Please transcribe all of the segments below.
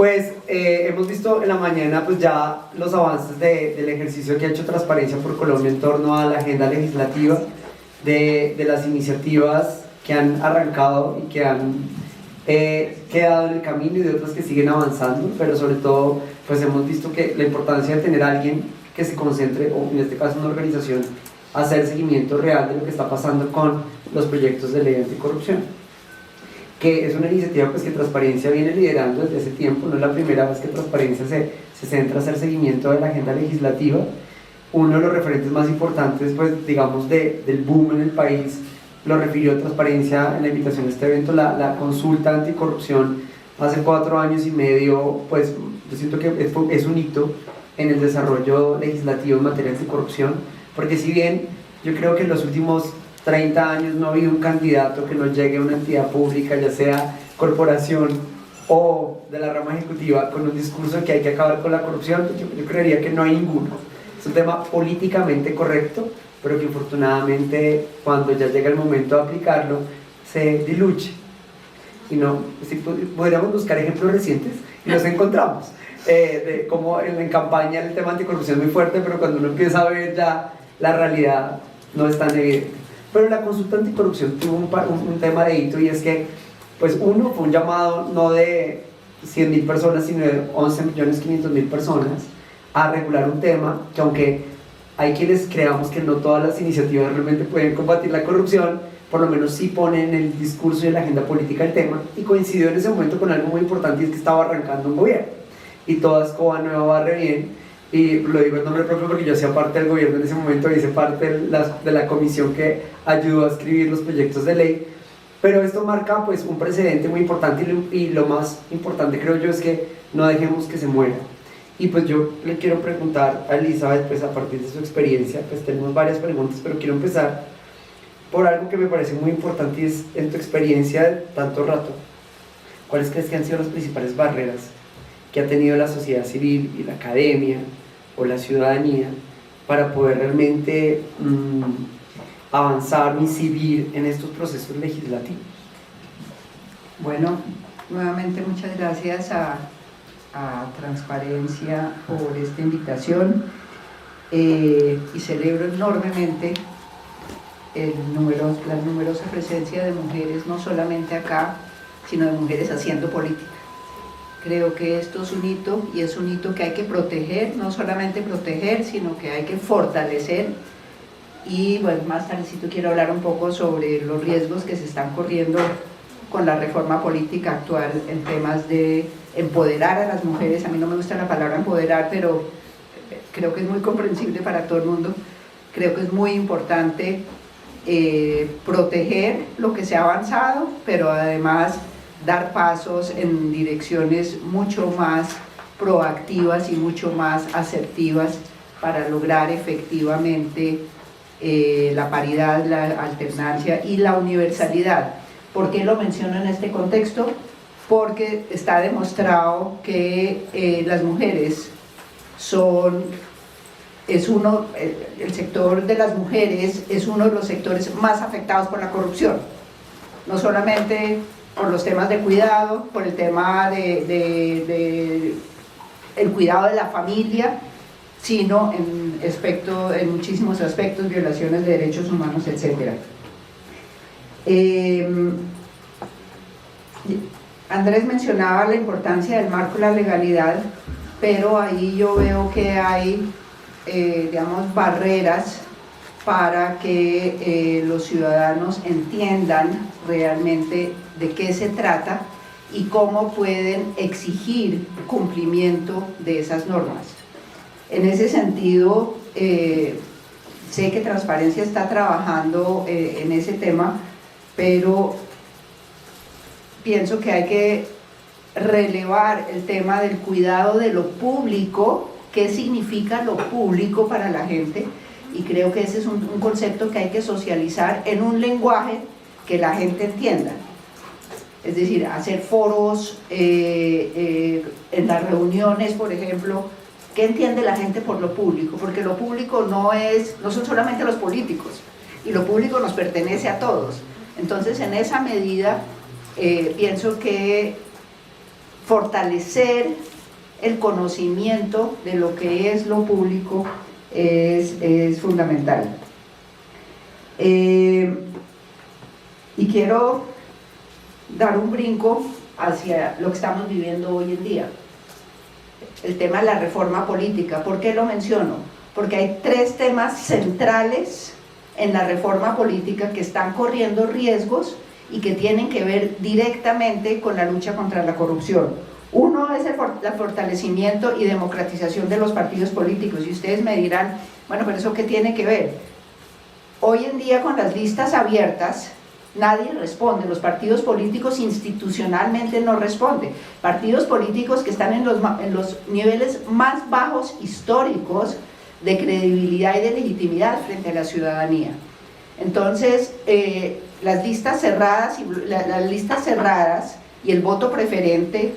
Pues hemos visto en la mañana pues ya los avances del ejercicio que ha hecho Transparencia por Colombia en torno a la agenda legislativa, de las iniciativas que han arrancado y que han quedado en el camino y de otras que siguen avanzando, pero sobre todo pues hemos visto que la importancia de tener a alguien que se concentre, o en este caso una organización, a hacer seguimiento real de lo que está pasando con los proyectos de ley anticorrupción, que es una iniciativa pues que Transparencia viene liderando desde hace tiempo. No es la primera vez que Transparencia se centra a hacer seguimiento de la agenda legislativa. Uno de los referentes más importantes, pues digamos, del boom en el país, lo refirió Transparencia en la invitación a este evento, la consulta anticorrupción hace 4 años y medio. Pues yo siento que es un hito en el desarrollo legislativo en materia anticorrupción, porque si bien yo creo que en los últimos 30 años no ha habido un candidato que no llegue a una entidad pública, ya sea corporación o de la rama ejecutiva, con un discurso de que hay que acabar con la corrupción, yo creería que no hay ninguno. Es un tema políticamente correcto, pero que infortunadamente cuando ya llega el momento de aplicarlo se diluye. Y no, si podríamos buscar ejemplos recientes y los encontramos, como en campaña el tema anticorrupción es muy fuerte, pero cuando uno empieza a ver ya la realidad no es tan evidente. Pero la consulta anticorrupción tuvo un tema de hito, y es que pues uno fue un llamado no de 100.000 personas sino de 11.500.000 personas a regular un tema que, aunque hay quienes creamos que no todas las iniciativas realmente pueden combatir la corrupción, por lo menos sí ponen en el discurso y en la agenda política el tema, y coincidió en ese momento con algo muy importante, y es que estaba arrancando un gobierno y toda escoba nueva barre bien. Y lo digo en nombre propio porque yo hacía parte del gobierno en ese momento, hice parte de la comisión que ayudó a escribir los proyectos de ley. Pero esto marca pues un precedente muy importante, y lo más importante creo yo es que no dejemos que se muera. Y pues yo le quiero preguntar a Elizabeth, pues a partir de su experiencia, pues tenemos varias preguntas, pero quiero empezar por algo que me parece muy importante, y es, en tu experiencia de tanto rato, ¿cuáles crees que han sido las principales barreras que ha tenido la sociedad civil y la academia o la ciudadanía para poder realmente avanzar, incidir en estos procesos legislativos? Bueno, nuevamente muchas gracias a Transparencia por esta invitación, y celebro enormemente la numerosa presencia de mujeres, no solamente acá, sino de mujeres haciendo política. Creo que esto es un hito, y es un hito que hay que proteger, no solamente proteger, sino que hay que fortalecer. Y bueno, más tardecito quiero hablar un poco sobre los riesgos que se están corriendo con la reforma política actual en temas de empoderar a las mujeres. A mí no me gusta la palabra empoderar, pero creo que es muy comprensible para todo el mundo. Creo que es muy importante proteger lo que se ha avanzado, pero además dar pasos en direcciones mucho más proactivas y mucho más asertivas para lograr efectivamente la paridad, la alternancia y la universalidad. ¿Por qué lo menciono en este contexto? Porque está demostrado que las mujeres el sector de las mujeres es uno de los sectores más afectados por la corrupción, no solamente por los temas de cuidado, por el tema el cuidado de la familia, sino en muchísimos aspectos, violaciones de derechos humanos, etc. Andrés mencionaba la importancia del marco de la legalidad, pero ahí yo veo que hay, digamos, barreras para que los ciudadanos entiendan realmente de qué se trata y cómo pueden exigir cumplimiento de esas normas. En ese sentido, sé que Transparencia está trabajando en ese tema, pero pienso que hay que relevar el tema del cuidado de lo público, qué significa lo público para la gente, y creo que ese es un concepto que hay que socializar en un lenguaje que la gente entienda. Es decir, hacer foros en las reuniones, por ejemplo, ¿qué entiende la gente por lo público? Porque lo público no son solamente los políticos, y lo público nos pertenece a todos. Entonces, en esa medida, pienso que fortalecer el conocimiento de lo que es lo público es fundamental. Y quiero dar un brinco hacia lo que estamos viviendo hoy en día. El tema de la reforma política. ¿Por qué lo menciono? Porque hay 3 temas centrales en la reforma política que están corriendo riesgos y que tienen que ver directamente con la lucha contra la corrupción. Uno es el fortalecimiento y democratización de los partidos políticos, y ustedes me dirán, bueno, pero ¿eso qué tiene que ver? Hoy en día, con las listas abiertas, nadie responde. Los partidos políticos institucionalmente no responden. Partidos políticos que están en los niveles más bajos históricos de credibilidad y de legitimidad frente a la ciudadanía. Entonces, las listas cerradas y el voto preferente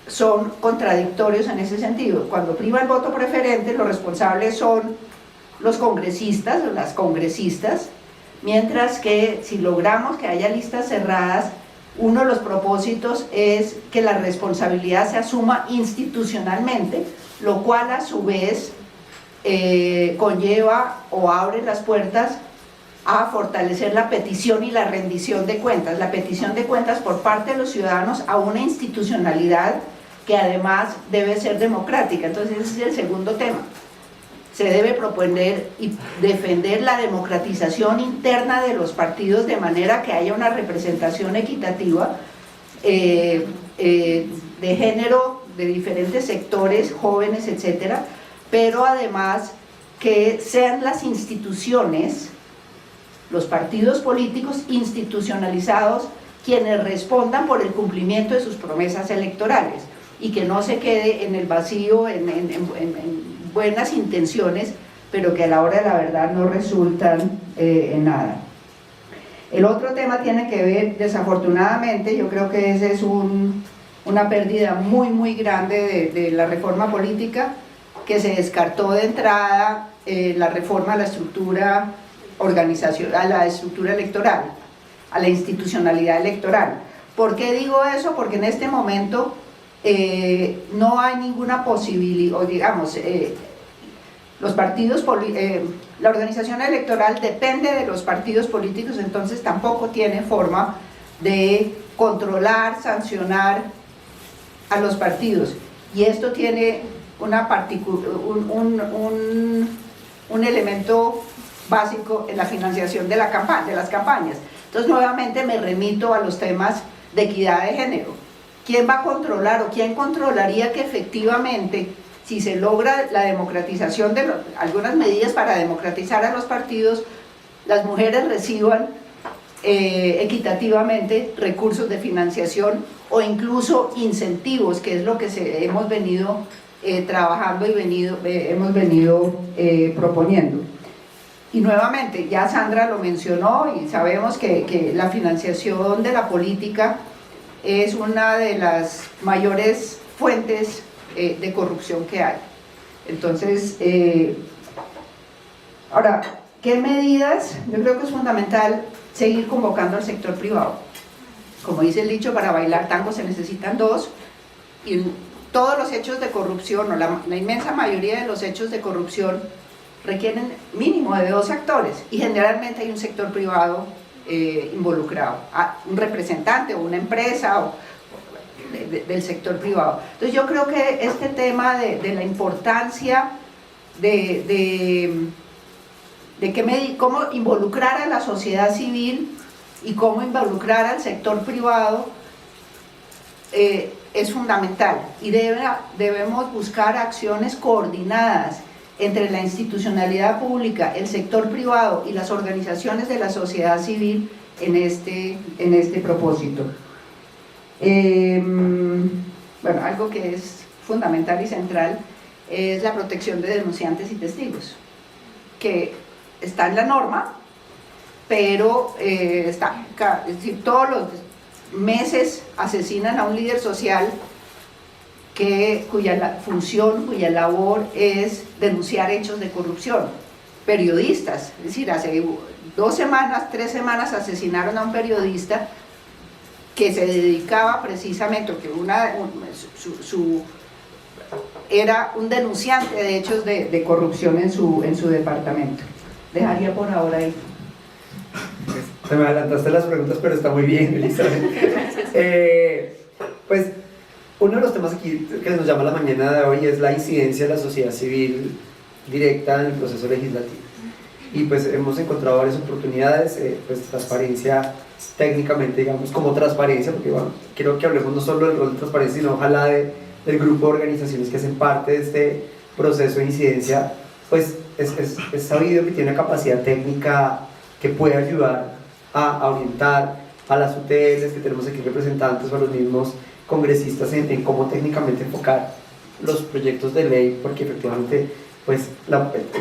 son contradictorios en ese sentido. Cuando prima el voto preferente, los responsables son los congresistas o las congresistas, mientras que si logramos que haya listas cerradas, uno de los propósitos es que la responsabilidad se asuma institucionalmente, lo cual a su vez conlleva o abre las puertas a fortalecer la petición y la rendición de cuentas, la petición de cuentas por parte de los ciudadanos a una institucionalidad que además debe ser democrática. Entonces ese es el segundo tema. Se debe proponer y defender la democratización interna de los partidos de manera que haya una representación equitativa de género, de diferentes sectores, jóvenes, etcétera, pero además que sean las instituciones, los partidos políticos institucionalizados, quienes respondan por el cumplimiento de sus promesas electorales y que no se quede en el vacío, en buenas intenciones, pero que a la hora de la verdad no resultan en nada. El otro tema tiene que ver, desafortunadamente, yo creo que ese es una pérdida muy grande de la reforma política, que se descartó de entrada la reforma a la estructura organizacional, a la estructura electoral, a la institucionalidad electoral. ¿Por qué digo eso? Porque en este momento no hay ninguna posibilidad, o digamos, los partidos, la organización electoral depende de los partidos políticos, entonces tampoco tiene forma de controlar, sancionar a los partidos, y esto tiene un elemento básico en la financiación de las campañas. Entonces nuevamente me remito a los temas de equidad de género. ¿Quién va a controlar o quién controlaría que efectivamente, si se logra la democratización de algunas medidas para democratizar a los partidos, las mujeres reciban equitativamente recursos de financiación o incluso incentivos, que es lo que hemos venido trabajando y hemos venido proponiendo? Y nuevamente, ya Sandra lo mencionó, y sabemos que la financiación de la política es una de las mayores fuentes de corrupción que hay. Entonces, ahora, ¿qué medidas? Yo creo que es fundamental seguir convocando al sector privado. Como dice el dicho, para bailar tango se necesitan dos, y todos los hechos de corrupción, o la inmensa mayoría de los hechos de corrupción, requieren mínimo de dos actores, y generalmente hay un sector privado involucrado, un representante o una empresa del sector privado. Entonces yo creo que este tema de la importancia cómo involucrar a la sociedad civil y cómo involucrar al sector privado es fundamental, y debemos buscar acciones coordinadas entre la institucionalidad pública, el sector privado y las organizaciones de la sociedad civil en este propósito. Bueno, algo que es fundamental y central es la protección de denunciantes y testigos, que está en la norma, pero es decir, todos los meses asesinan a un líder social cuya función, cuya labor es denunciar hechos de corrupción. Periodistas, es decir, hace 2 semanas, 3 semanas asesinaron a un periodista que se dedicaba precisamente, que era un denunciante de hechos de corrupción en su departamento. Dejaría por ahora ahí. Se me adelantaste las preguntas, pero está muy bien, Elizabeth. Pues uno de los temas aquí que nos llama la mañana de hoy es la incidencia de la sociedad civil directa en el proceso legislativo. Y pues hemos encontrado varias oportunidades, pues transparencia técnicamente, digamos, como transparencia, porque bueno, quiero que hablemos no solo del rol de transparencia, sino ojalá del grupo de organizaciones que hacen parte de este proceso de incidencia, pues es sabido que tiene una capacidad técnica que puede ayudar a orientar a las UTLs, que tenemos aquí representantes o a los mismos congresistas en cómo técnicamente enfocar los proyectos de ley, porque efectivamente pues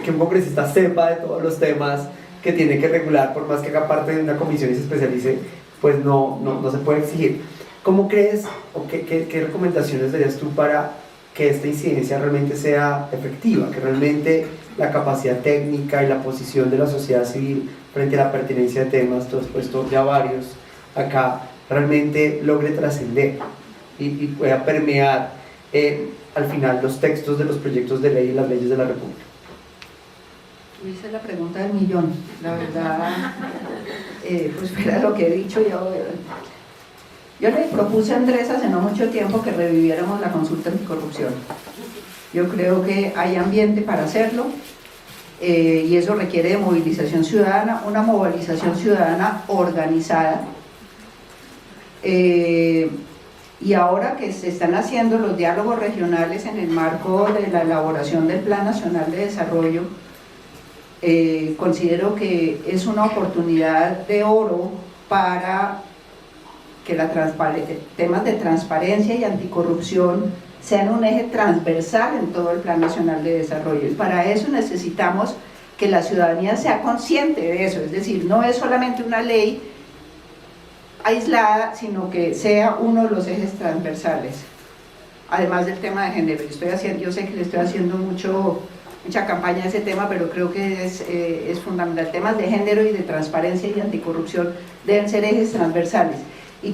que un congresista sepa de todos los temas que tiene que regular, por más que haga parte de una comisión y se especialice, pues no se puede exigir. ¿Cómo crees o qué recomendaciones darías tú para que esta incidencia realmente sea efectiva, que realmente la capacidad técnica y la posición de la sociedad civil frente a la pertinencia de temas, tú has puesto ya varios acá, realmente logre trascender y pueda permear al final los textos de los proyectos de ley y las leyes de la República? Hice la pregunta del millón, la verdad, pues fuera lo que he dicho, yo le propuse a Andrés hace no mucho tiempo que reviviéramos la consulta anticorrupción. Yo creo que hay ambiente para hacerlo, y eso requiere de movilización ciudadana, una movilización ciudadana organizada. Y ahora que se están haciendo los diálogos regionales en el marco de la elaboración del Plan Nacional de Desarrollo, considero que es una oportunidad de oro para que temas de transparencia y anticorrupción sean un eje transversal en todo el Plan Nacional de Desarrollo. Y para eso necesitamos que la ciudadanía sea consciente de eso, es decir, no es solamente una ley aislada, sino que sea uno de los ejes transversales. Además del tema de género, yo sé que le estoy haciendo mucha campaña a ese tema, pero creo que es fundamental. Temas de género y de transparencia y anticorrupción deben ser ejes transversales. Y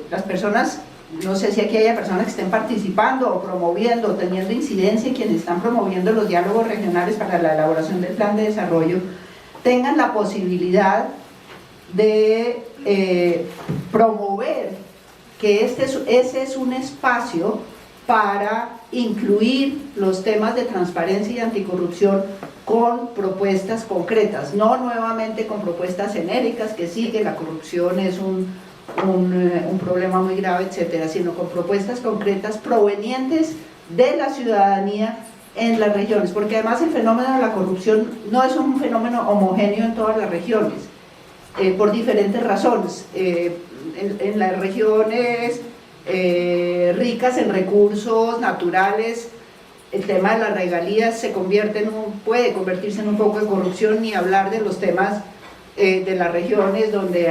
las personas, no sé si aquí haya personas que estén participando o promoviendo o teniendo incidencia, quienes están promoviendo los diálogos regionales para la elaboración del plan de desarrollo, tengan la posibilidad de promover que ese es un espacio para incluir los temas de transparencia y anticorrupción con propuestas concretas, no nuevamente con propuestas genéricas que sí, que la corrupción es un problema muy grave, etcétera, sino con propuestas concretas provenientes de la ciudadanía en las regiones, porque además el fenómeno de la corrupción no es un fenómeno homogéneo en todas las regiones, por diferentes razones. En las regiones ricas en recursos naturales, el tema de las regalías puede convertirse en un poco de corrupción, ni hablar de los temas de las regiones donde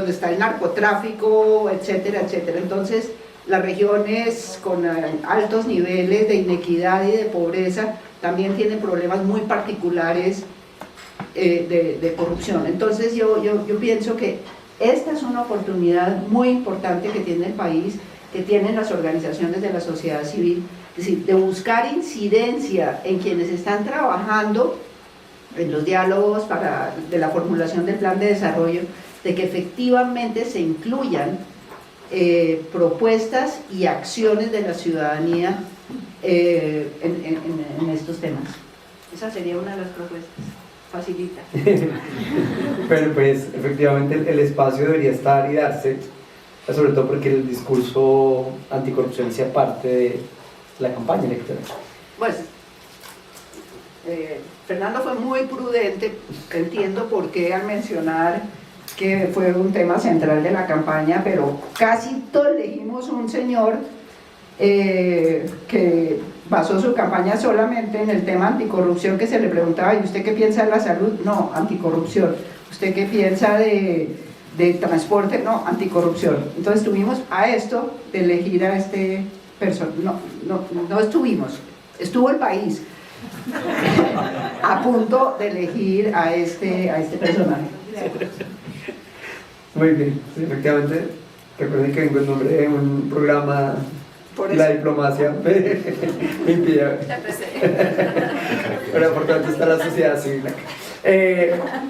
está el narcotráfico, etcétera, etcétera. Entonces, las regiones con altos niveles de inequidad y de pobreza también tienen problemas muy particulares de corrupción. Entonces, yo pienso que esta es una oportunidad muy importante que tiene el país, que tienen las organizaciones de la sociedad civil, es decir, de buscar incidencia en quienes están trabajando en los diálogos de la formulación del plan de desarrollo, de que efectivamente se incluyan propuestas y acciones de la ciudadanía en estos temas. Esa sería una de las propuestas. Facilita. Pero pues efectivamente el espacio debería estar y darse, sobre todo porque el discurso anticorrupción sea parte de la campaña electoral. Pues Fernando fue muy prudente, entiendo por qué al mencionar que fue un tema central de la campaña, pero casi todos elegimos un señor que basó su campaña solamente en el tema anticorrupción, que se le preguntaba, ¿y usted qué piensa de la salud? No, anticorrupción. ¿Usted qué piensa de transporte? No, anticorrupción. Entonces tuvimos a esto de elegir a este personaje. No estuvimos, estuvo el país a punto de elegir a este personaje. Muy bien, sí, efectivamente. Recuerden que vengo en nombre de un programa Por y la eso. diplomacia me impide. Pero por tanto está la sociedad civil acá.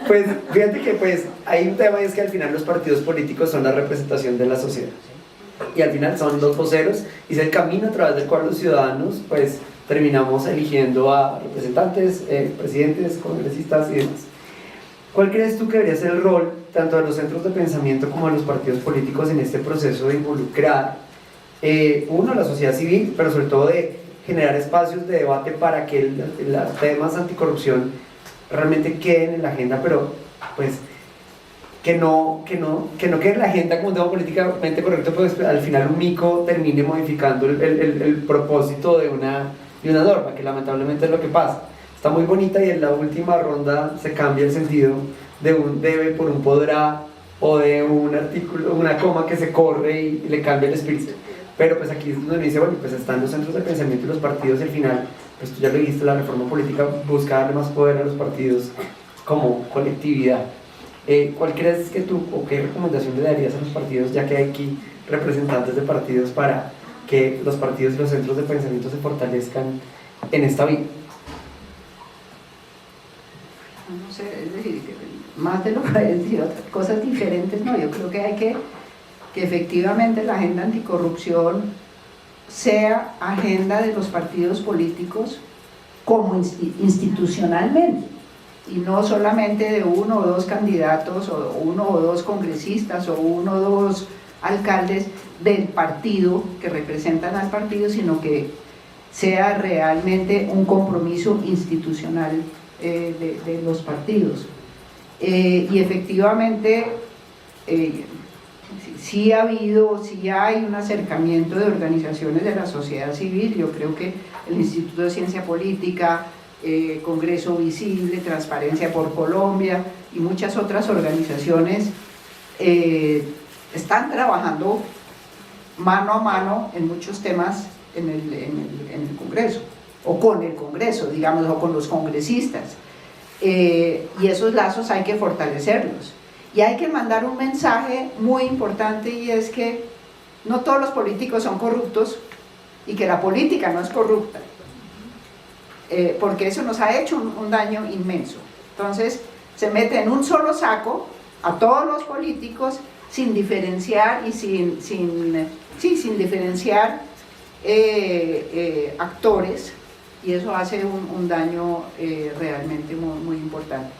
Pues fíjate que pues hay un tema y es que al final los partidos políticos son la representación de la sociedad y al final son los voceros y es el camino a través del cual los ciudadanos pues terminamos eligiendo a representantes, presidentes, congresistas y demás. ¿Cuál crees tú que debería ser el rol tanto de los centros de pensamiento como de los partidos políticos en este proceso de involucrar uno, la sociedad civil, pero sobre todo de generar espacios de debate para que los temas anticorrupción realmente queden en la agenda, pero pues que no quede en la agenda como un tema políticamente correcto, pues al final un mico termine modificando el propósito de una norma, que lamentablemente es lo que pasa. Está muy bonita y en la última ronda se cambia el sentido de un debe por un podrá o de un artículo, una coma que se corre y le cambia el espíritu. Pero pues aquí es donde me dice, bueno, pues están los centros de pensamiento y los partidos y al final, pues tú ya lo dijiste, la reforma política busca darle más poder a los partidos como colectividad. ¿Cuál crees que tú o qué recomendación le darías a los partidos, ya que hay aquí representantes de partidos, para que los partidos y los centros de pensamiento se fortalezcan en esta vida? No sé, es decir, más de lo que he dicho, cosas diferentes, no, yo creo que hay que efectivamente la agenda anticorrupción sea agenda de los partidos políticos como institucionalmente, y no solamente de uno o dos candidatos, o uno o dos congresistas, o uno o dos alcaldes del partido que representan al partido, sino que sea realmente un compromiso institucional de los partidos. Y efectivamente sí hay un acercamiento de organizaciones de la sociedad civil. Yo creo que el Instituto de Ciencia Política, Congreso Visible, Transparencia por Colombia y muchas otras organizaciones están trabajando mano a mano en muchos temas en el Congreso, o con el Congreso, digamos, o con los congresistas. Y esos lazos hay que fortalecerlos. Y hay que mandar un mensaje muy importante, y es que no todos los políticos son corruptos y que la política no es corrupta, porque eso nos ha hecho un daño inmenso. Entonces se mete en un solo saco a todos los políticos sin diferenciar y sin diferenciar actores, y eso hace un daño realmente muy importante.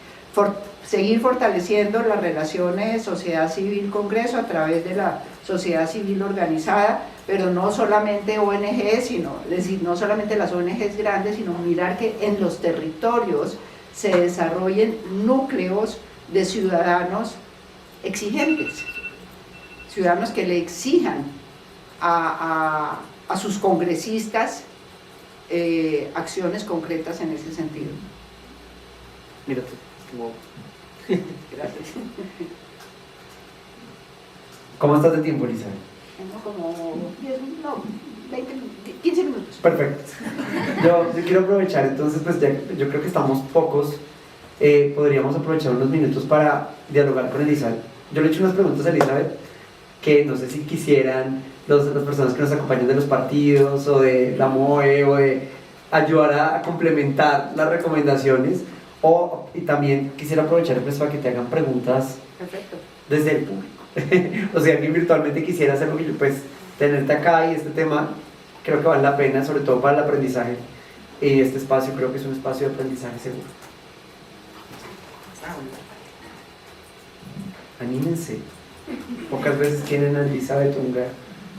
Seguir fortaleciendo las relaciones sociedad civil-Congreso a través de la sociedad civil organizada, pero no solamente ONGs, es decir, no solamente las ONGs grandes, sino mirar que en los territorios se desarrollen núcleos de ciudadanos exigentes, ciudadanos que le exijan a sus congresistas acciones concretas en ese sentido. Mira tú, wow. Gracias. ¿Cómo estás de tiempo, Elisa? Tengo como 15 minutos. Perfecto. Yo quiero aprovechar, entonces, pues ya, yo creo que estamos pocos, podríamos aprovechar unos minutos para dialogar con Elizabeth. Yo le he hecho unas preguntas a Elizabeth que no sé si quisieran las personas que nos acompañan de los partidos o de la MOE o de ayudar a complementar las recomendaciones, y también quisiera aprovechar pues para que te hagan preguntas. Perfecto. Desde el público. O sea, que virtualmente quisiera hacer lo que yo, pues tenerte acá, y este tema creo que vale la pena, sobre todo para el aprendizaje, y este espacio creo que es un espacio de aprendizaje seguro. Anímense. Pocas veces tienen a Elizabeth Ungar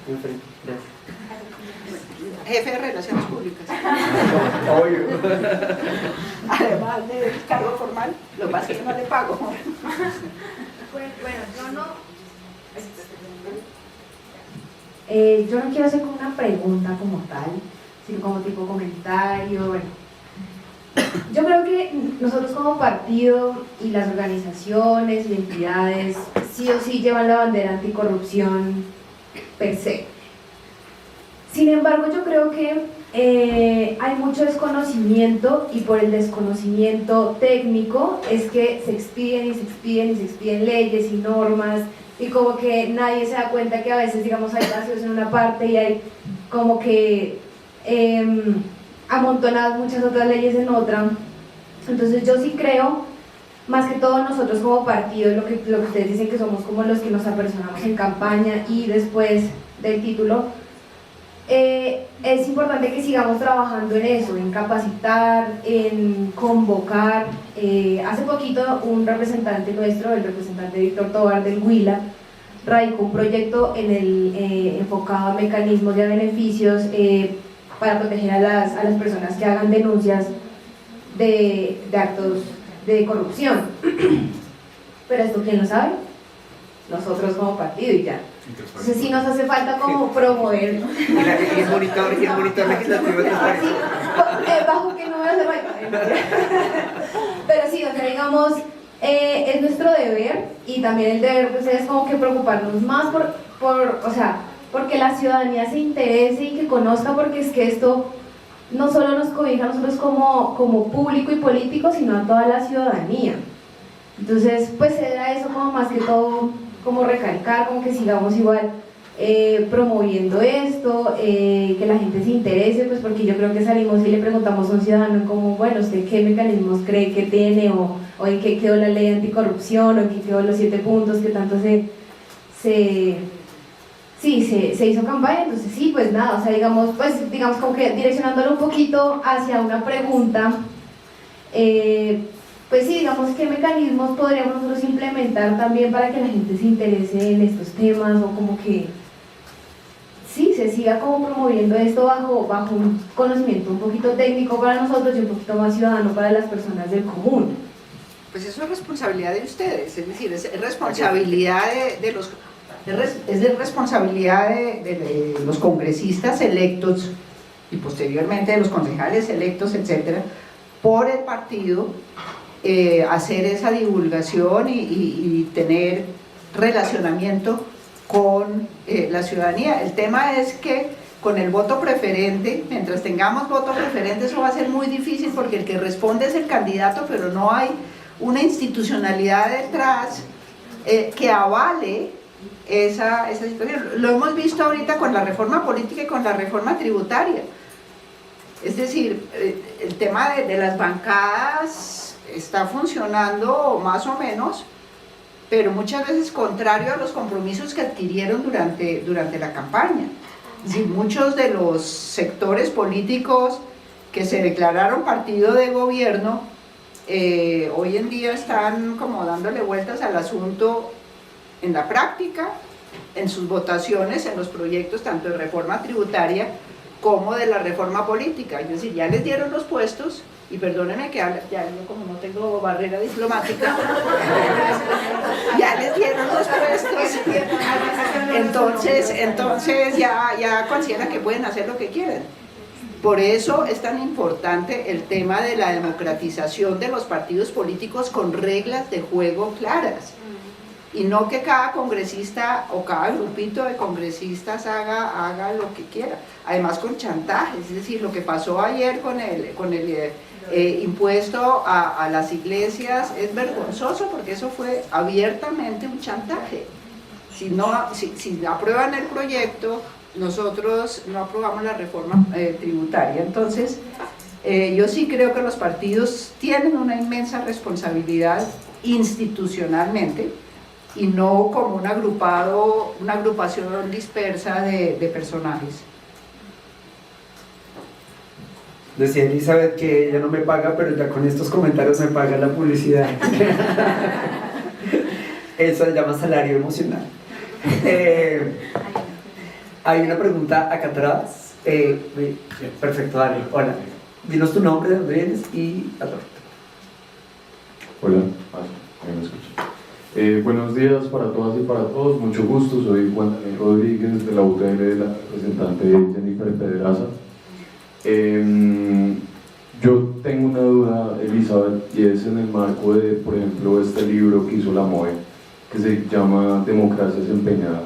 enfrente. Gracias. Jefe de Relaciones Públicas. Obvio. Además de cargo formal, lo que pasa es que no le pago. Pues bueno, yo no quiero hacer como una pregunta como tal, sino como tipo comentario. Bueno, yo creo que nosotros como partido y las organizaciones y entidades sí o sí llevan la bandera anticorrupción per se. Sin embargo, yo creo que hay mucho desconocimiento, y por el desconocimiento técnico es que se expiden y se expiden y se expiden leyes y normas, y como que nadie se da cuenta que a veces, digamos, hay vacíos en una parte y hay como que amontonadas muchas otras leyes en otra. Entonces yo sí creo, más que todo nosotros como partido, lo que ustedes dicen que somos como los que nos apersonamos en campaña y después del título, es importante que sigamos trabajando en eso, en capacitar, en convocar. Hace poquito un representante nuestro, el representante Víctor Tobar del Huila, radicó un proyecto enfocado a mecanismos de beneficios para proteger a las personas que hagan denuncias de actos de corrupción. Pero esto, ¿quién lo sabe? Nosotros como partido y ya. Entonces sí nos hace falta como promover. Y el monitor legislativo de Bajo qué número se va. Pero sí, o sea, digamos, es nuestro deber, y también el deber pues es como que preocuparnos más o sea, porque la ciudadanía se interese y que conozca, porque es que esto no solo nos cobija a nosotros como público y político, sino a toda la ciudadanía. Entonces, pues era eso como más que todo, como recalcar, como que sigamos igual promoviendo esto, que la gente se interese, pues porque yo creo que salimos y le preguntamos a un ciudadano como, bueno, ¿usted qué mecanismos cree que tiene? O en qué quedó la ley anticorrupción, o en qué quedó los 7 puntos que tanto se hizo campaña. Entonces sí, pues nada, o sea, digamos como que direccionándolo un poquito hacia una pregunta, pues sí, digamos, ¿qué mecanismos podríamos nosotros implementar también para que la gente se interese en estos temas, o como que sí, se siga como promoviendo esto bajo un conocimiento un poquito técnico para nosotros y un poquito más ciudadano para las personas del común? Pues eso es responsabilidad de ustedes, es decir, es responsabilidad de los congresistas electos y posteriormente de los concejales electos, etcétera, por el partido, hacer esa divulgación y tener relacionamiento con la ciudadanía. El tema es que con el voto preferente, mientras tengamos voto preferente, eso va a ser muy difícil, porque el que responde es el candidato, pero no hay una institucionalidad detrás que avale esa situación. Lo hemos visto ahorita con la reforma política y con la reforma tributaria. Es decir, el tema de las bancadas está funcionando más o menos, pero muchas veces contrario a los compromisos que adquirieron durante la campaña. Es decir, muchos de los sectores políticos que se declararon partido de gobierno hoy en día están como dándole vueltas al asunto en la práctica, en sus votaciones, en los proyectos tanto de reforma tributaria como de la reforma política. Es decir, ya les dieron los puestos, y perdónenme que ya yo como no tengo barrera diplomática, ya les dieron los puestos, entonces ya consideran que pueden hacer lo que quieren. Por eso es tan importante el tema de la democratización de los partidos políticos con reglas de juego claras, y no que cada congresista o cada grupito de congresistas haga lo que quiera, además con chantajes. Es decir, lo que pasó ayer con el impuesto a las iglesias es vergonzoso, porque eso fue abiertamente un chantaje. Si aprueban el proyecto, nosotros no aprobamos la reforma tributaria. Entonces yo sí creo que los partidos tienen una inmensa responsabilidad institucionalmente, y no como una agrupación dispersa de personajes. Decía Elizabeth que ella no me paga, pero ya con estos comentarios me paga la publicidad. Eso se llama salario emocional. Hay una pregunta acá atrás. Perfecto, Dani. Hola. Dinos tu nombre, de dónde vienes y a todo. Hola, ¿me escucha? Buenos días para todas y para todos, mucho gusto, soy Juan Daniel Rodríguez de la UTL, la representante Jennifer Pedraza. Yo tengo una duda, Elizabeth, y es en el marco de, por ejemplo, este libro que hizo la MOE, que se llama Democracias Empeñadas.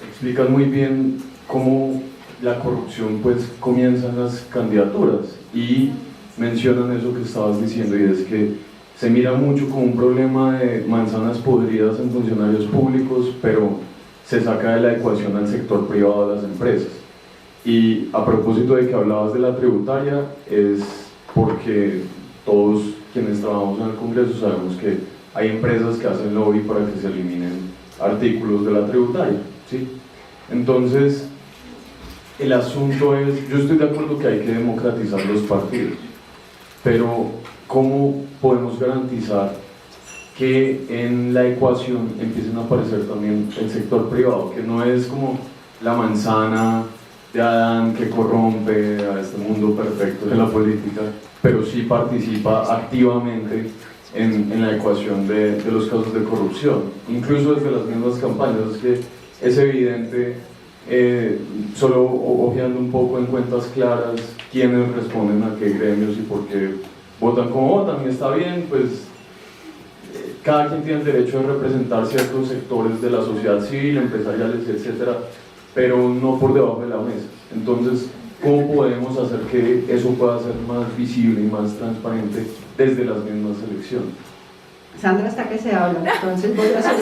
Explican muy bien cómo la corrupción pues comienza en las candidaturas y mencionan eso que estabas diciendo, y es que se mira mucho como un problema de manzanas podridas en funcionarios públicos, pero se saca de la ecuación al sector privado de las empresas. Y a propósito de que hablabas de la tributaria, es porque todos quienes trabajamos en el Congreso sabemos que hay empresas que hacen lobby para que se eliminen artículos de la tributaria, ¿sí? Entonces, el asunto es, yo estoy de acuerdo que hay que democratizar los partidos, pero ¿cómo podemos garantizar que en la ecuación empiecen a aparecer también el sector privado, que no es como la manzana de Adán que corrompe a este mundo perfecto de la política, pero sí participa activamente en la ecuación de los casos de corrupción, incluso desde las mismas campañas? Es que es evidente, solo hojeando un poco en cuentas claras, quiénes responden a qué gremios y por qué votan como votan, y está bien, pues cada quien tiene el derecho de representar ciertos sectores de la sociedad civil, empresariales, etcétera, pero no por debajo de la mesa. Entonces, ¿cómo podemos hacer que eso pueda ser más visible y más transparente desde las mismas elecciones? Sandra está que se habla, entonces voy a hacer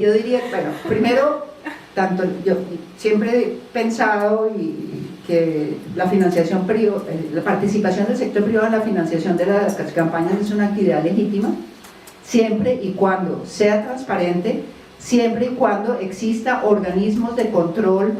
yo diría, bueno, primero, tanto yo siempre he pensado que la financiación la participación del sector privado en la financiación de las campañas es una actividad legítima, siempre y cuando sea transparente, siempre y cuando exista organismos de control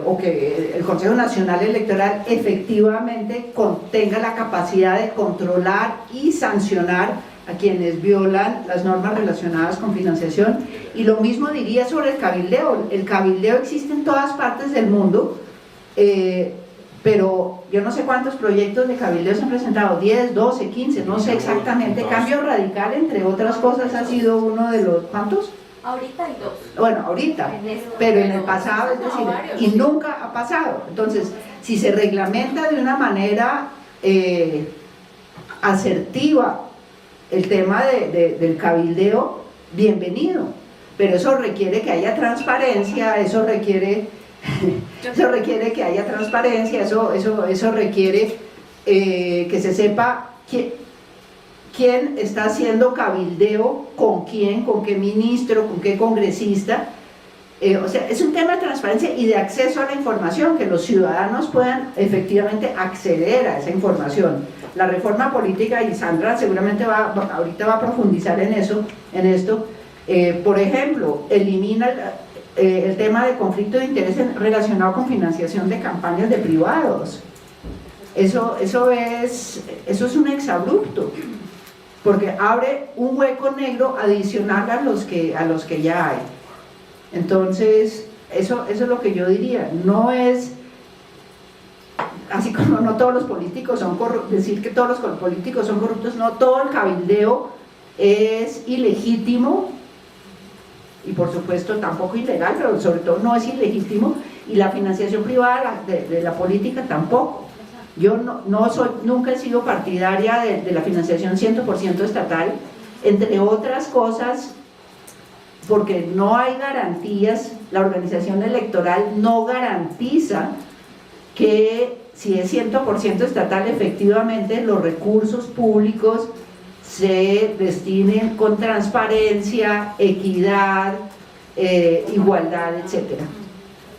o que el Consejo Nacional Electoral efectivamente tenga la capacidad de controlar y sancionar a quienes violan las normas relacionadas con financiación. Y lo mismo diría sobre el cabildeo. El cabildeo existe en todas partes del mundo, pero yo no sé cuántos proyectos de cabildeo se han presentado, 10, 12, 15, no sé exactamente. Cambio Radical, entre otras cosas, ha sido uno de los... ¿Cuántos? Ahorita hay 2. Bueno, ahorita, pero en el pasado, es decir, y nunca ha pasado. Entonces, si se reglamenta de una manera asertiva el tema del cabildeo, bienvenido, pero eso requiere que haya transparencia, eso requiere que haya transparencia, eso requiere que se sepa quién está haciendo cabildeo, con quién, con qué ministro, con qué congresista. O sea, es un tema de transparencia y de acceso a la información, que los ciudadanos puedan efectivamente acceder a esa información. La reforma política, y Sandra seguramente ahorita va a profundizar en esto, por ejemplo, elimina el tema de conflicto de interés relacionado con financiación de campañas de privados. Eso es un exabrupto, porque abre un hueco negro adicional a los que ya hay. Entonces, eso es lo que yo diría. No es, así como no todos los políticos son corruptos, decir que todos los políticos son corruptos, no, todo el cabildeo es ilegítimo, y por supuesto tampoco ilegal, pero sobre todo no es ilegítimo, y la financiación privada de la política tampoco. Yo nunca he sido partidaria de la financiación 100% estatal, entre otras cosas porque no hay garantías. La organización electoral no garantiza que si es 100% estatal, efectivamente los recursos públicos se destinen con transparencia, equidad, igualdad, etcétera.